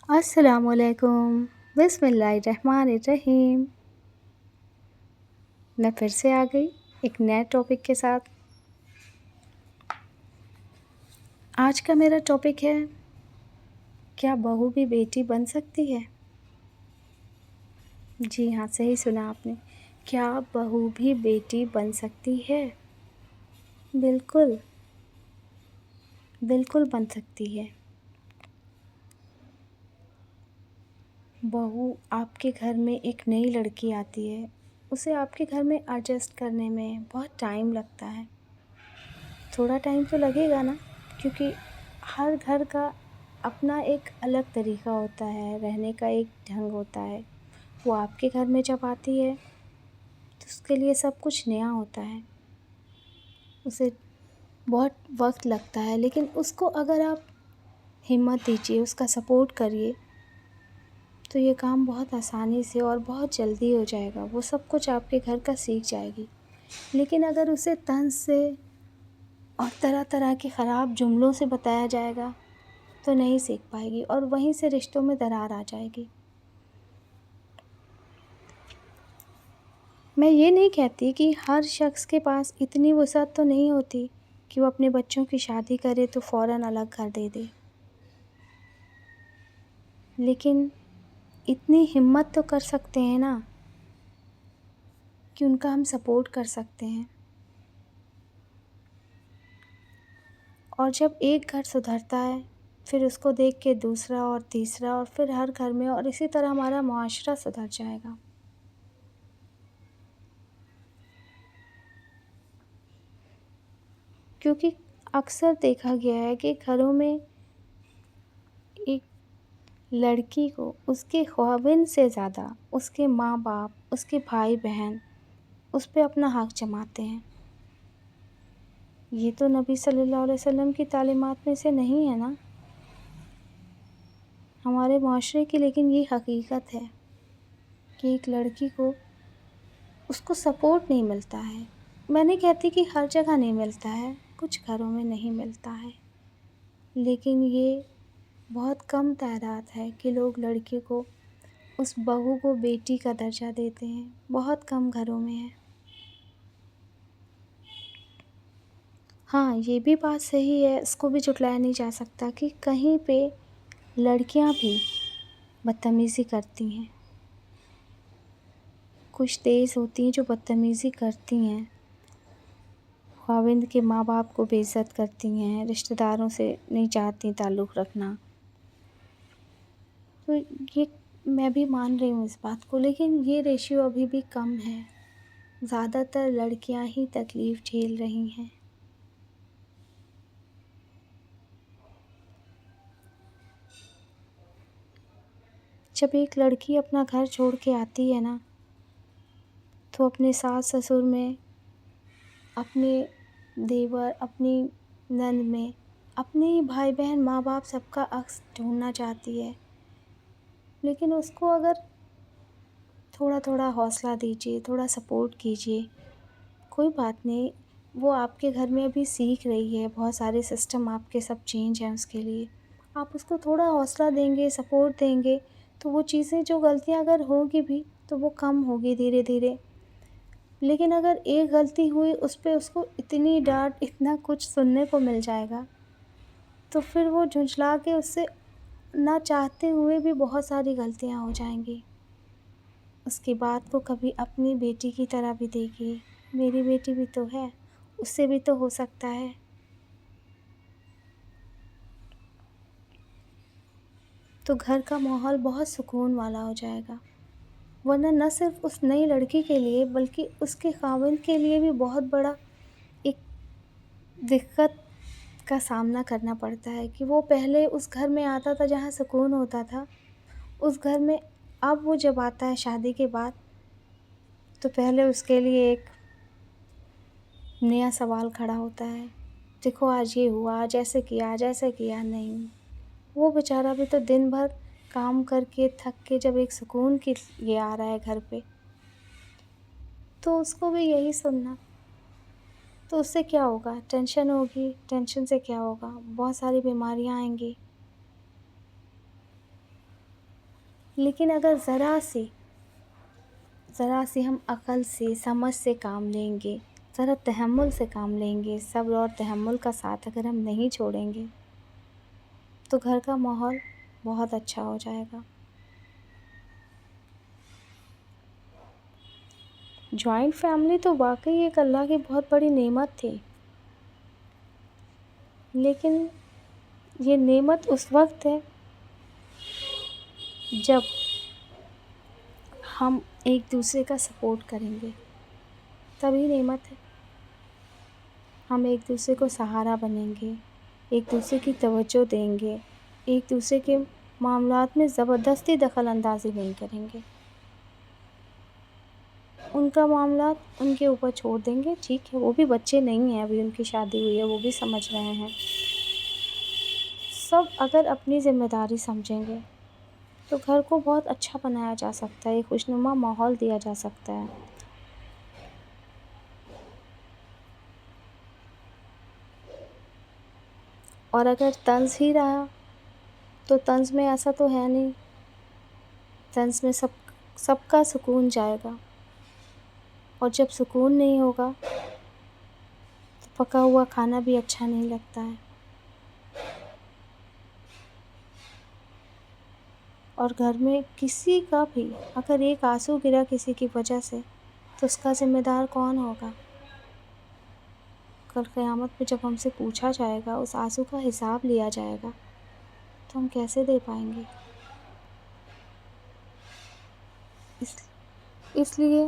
السلام علیکم، بسم اللہ الرحمن الرحیم۔ میں پھر سے آ گئی ایک نئے ٹاپک کے ساتھ۔ آج کا میرا ٹاپک ہے، کیا بہو بھی بیٹی بن سکتی ہے؟ جی ہاں، صحیح سنا آپ نے، کیا بہو بھی بیٹی بن سکتی ہے؟ بالکل، بالکل بن سکتی ہے۔ بہو آپ کے گھر میں ایک نئی لڑکی آتی ہے، اسے آپ کے گھر میں ایڈجسٹ کرنے میں بہت ٹائم لگتا ہے۔ تھوڑا ٹائم تو لگے گا نا، کیونکہ ہر گھر کا اپنا ایک الگ طریقہ ہوتا ہے، رہنے کا ایک ڈھنگ ہوتا ہے۔ وہ آپ کے گھر میں جب آتی ہے تو اس کے لیے سب کچھ نیا ہوتا ہے، اسے بہت وقت لگتا ہے، لیکن اس کو اگر آپ ہمت دیجیے، اس کا سپورٹ کریے تو یہ کام بہت آسانی سے اور بہت جلدی ہو جائے گا۔ وہ سب کچھ آپ کے گھر کا سیکھ جائے گی۔ لیکن اگر اسے طنز سے اور طرح طرح کے خراب جملوں سے بتایا جائے گا تو نہیں سیکھ پائے گی، اور وہیں سے رشتوں میں درار آ جائے گی۔ میں یہ نہیں کہتی کہ ہر شخص کے پاس اتنی وسعت تو نہیں ہوتی کہ وہ اپنے بچوں کی شادی کرے تو فوراً الگ گھر دے دے، لیکن اتنی ہمت تو کر سکتے ہیں نا کہ ان کا ہم سپورٹ کر سکتے ہیں۔ اور جب ایک گھر سدھرتا ہے پھر اس کو دیکھ کے دوسرا اور تیسرا اور پھر ہر گھر میں، اور اسی طرح ہمارا معاشرہ سدھر جائے گا۔ کیونکہ اکثر دیکھا گیا ہے کہ گھروں میں ایک لڑکی کو اس کے خاوند سے زیادہ اس کے ماں باپ، اس کے بھائی بہن اس پہ اپنا حق جماتے ہیں۔ یہ تو نبی صلی اللہ علیہ وسلم کی تعلیمات میں سے نہیں ہے نا، ہمارے معاشرے کی، لیکن یہ حقیقت ہے کہ ایک لڑکی کو اس کو سپورٹ نہیں ملتا ہے۔ میں نہیں کہتی کہ ہر جگہ نہیں ملتا ہے، کچھ گھروں میں نہیں ملتا ہے، لیکن یہ بہت کم تعداد ہے کہ لوگ لڑکی کو، اس بہو کو بیٹی کا درجہ دیتے ہیں، بہت کم گھروں میں ہے۔ ہاں، یہ بھی بات صحیح ہے، اس کو بھی جھٹلایا نہیں جا سکتا کہ کہیں پہ لڑکیاں بھی بدتمیزی کرتی ہیں، کچھ تیز ہوتی ہیں جو بدتمیزی کرتی ہیں، خاوند کے ماں باپ کو بے عزت کرتی ہیں، رشتہ داروں سے نہیں چاہتی تعلق رکھنا۔ تو یہ میں بھی مان رہی ہوں اس بات کو، لیکن یہ ریشیو ابھی بھی کم ہے، زیادہ تر لڑکیاں ہی تکلیف جھیل رہی ہیں۔ جب ایک لڑکی اپنا گھر چھوڑ کے آتی ہے نا تو اپنے ساس سسر میں، اپنے دیور، اپنی نند میں، اپنے ہی بھائی بہن، ماں باپ، سب کا عکس ڈھونڈنا چاہتی ہے۔ لیکن اس کو اگر تھوڑا تھوڑا حوصلہ دیجیے، تھوڑا سپورٹ کیجیے، کوئی بات نہیں، وہ آپ کے گھر میں ابھی سیکھ رہی ہے، بہت سارے سسٹم آپ کے سب چینج ہیں، اس کے لیے آپ اس کو تھوڑا حوصلہ دیں گے، سپورٹ دیں گے تو وہ چیزیں، جو غلطیاں اگر ہوگی بھی تو وہ کم ہوگی دھیرے دھیرے۔ لیکن اگر ایک غلطی ہوئی، اس پہ اس کو اتنی ڈانٹ، اتنا کچھ سننے کو مل جائے گا تو پھر وہ جھنجھلا کے اس سے نہ چاہتے ہوئے بھی بہت ساری غلطیاں ہو جائیں گی۔ اس کی بات کو کبھی اپنی بیٹی کی طرح بھی دیکھیے، میری بیٹی بھی تو ہے، اس سے بھی تو ہو سکتا ہے۔ تو گھر کا ماحول بہت سکون والا ہو جائے گا، ورنہ نہ صرف اس نئی لڑکی کے لیے بلکہ اس کے خاوند کے لیے بھی بہت بڑا ایک دقت کا سامنا کرنا پڑتا ہے کہ وہ پہلے اس گھر میں آتا تھا جہاں سکون ہوتا تھا، اس گھر میں اب وہ جب آتا ہے شادی کے بعد تو پہلے اس کے لیے ایک نیا سوال کھڑا ہوتا ہے، دیکھو آج یہ ہوا، آج ایسے کیا، آج ایسے کیا۔ نہیں، وہ بیچارہ بھی تو دن بھر کام کر کے تھک کے جب ایک سکون کے لیے آ رہا ہے گھر پہ تو اس کو بھی یہی سننا، تو اس سے کیا ہوگا؟ ٹینشن ہوگی، ٹینشن سے کیا ہوگا؟ بہت ساری بیماریاں آئیں گی۔ لیکن اگر ذرا سے ہم عقل سے سمجھ سے کام لیں گے، ذرا تحمل سے کام لیں گے، صبر اور تحمل کا ساتھ اگر ہم نہیں چھوڑیں گے تو گھر کا ماحول بہت اچھا ہو جائے گا۔ جوائنٹ فیملی تو واقعی ایک اللہ کی بہت بڑی نعمت تھی، لیکن یہ نعمت اس وقت ہے جب ہم ایک دوسرے کا سپورٹ کریں گے، تبھی نعمت ہے۔ ہم ایک دوسرے کو سہارا بنیں گے، ایک دوسرے کی توجہ دیں گے، ایک دوسرے کے معاملات میں زبردستی دخل اندازی نہیں کریں گے، ان کا معاملات ان کے اوپر چھوڑ دیں گے۔ ٹھیک ہے، وہ بھی بچے نہیں ہیں، ابھی ان کی شادی ہوئی ہے، وہ بھی سمجھ رہے ہیں۔ سب اگر اپنی ذمہ داری سمجھیں گے تو گھر کو بہت اچھا بنایا جا سکتا ہے، ایک خوشنما ماحول دیا جا سکتا ہے۔ اور اگر طنز ہی رہا تو طنز میں ایسا تو ہے نہیں، طنز میں سب کا سکون جائے گا، اور جب سکون نہیں ہوگا تو پکا ہوا کھانا بھی اچھا نہیں لگتا ہے۔ اور گھر میں کسی کا بھی اگر ایک آنسو گرا کسی کی وجہ سے تو اس کا ذمہ دار کون ہوگا؟ کل قیامت میں جب ہم سے پوچھا جائے گا، اس آنسو کا حساب لیا جائے گا، تو ہم کیسے دے پائیں گے؟ اس لیے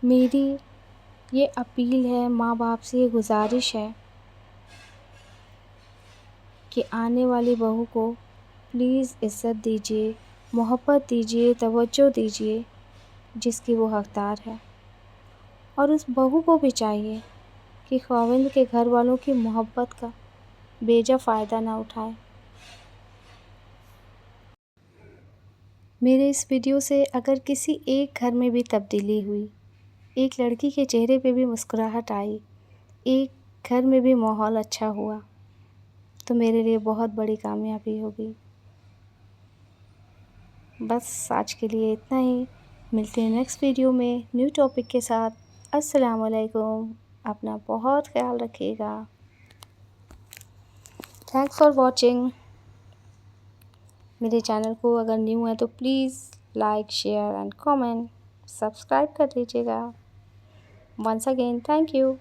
میری یہ اپیل ہے، ماں باپ سے یہ گزارش ہے کہ آنے والی بہو کو پلیز عزت دیجیے، محبت دیجیے، توجہ دیجیے جس کی وہ حقدار ہے، اور اس بہو کو بھی چاہیے کہ خاوند کے گھر والوں کی محبت کا بیجا فائدہ نہ اٹھائے۔ میرے اس ویڈیو سے اگر کسی ایک گھر میں بھی تبدیلی ہوئی، ایک لڑکی کے چہرے پہ بھی مسکراہٹ آئی، ایک گھر میں بھی ماحول اچھا ہوا، تو میرے لیے بہت بڑی کامیابی ہوگی۔ بس آج کے لیے اتنا ہی، ملتے ہیں نیکسٹ ویڈیو میں نیو ٹاپک کے ساتھ۔ السلام علیکم، اپنا بہت خیال رکھیے گا۔ Thanks for watching. میرے چینل کو اگر نیو ہے تو please like, share and comment, subscribe کر لیجیے گا۔ Once again thank you.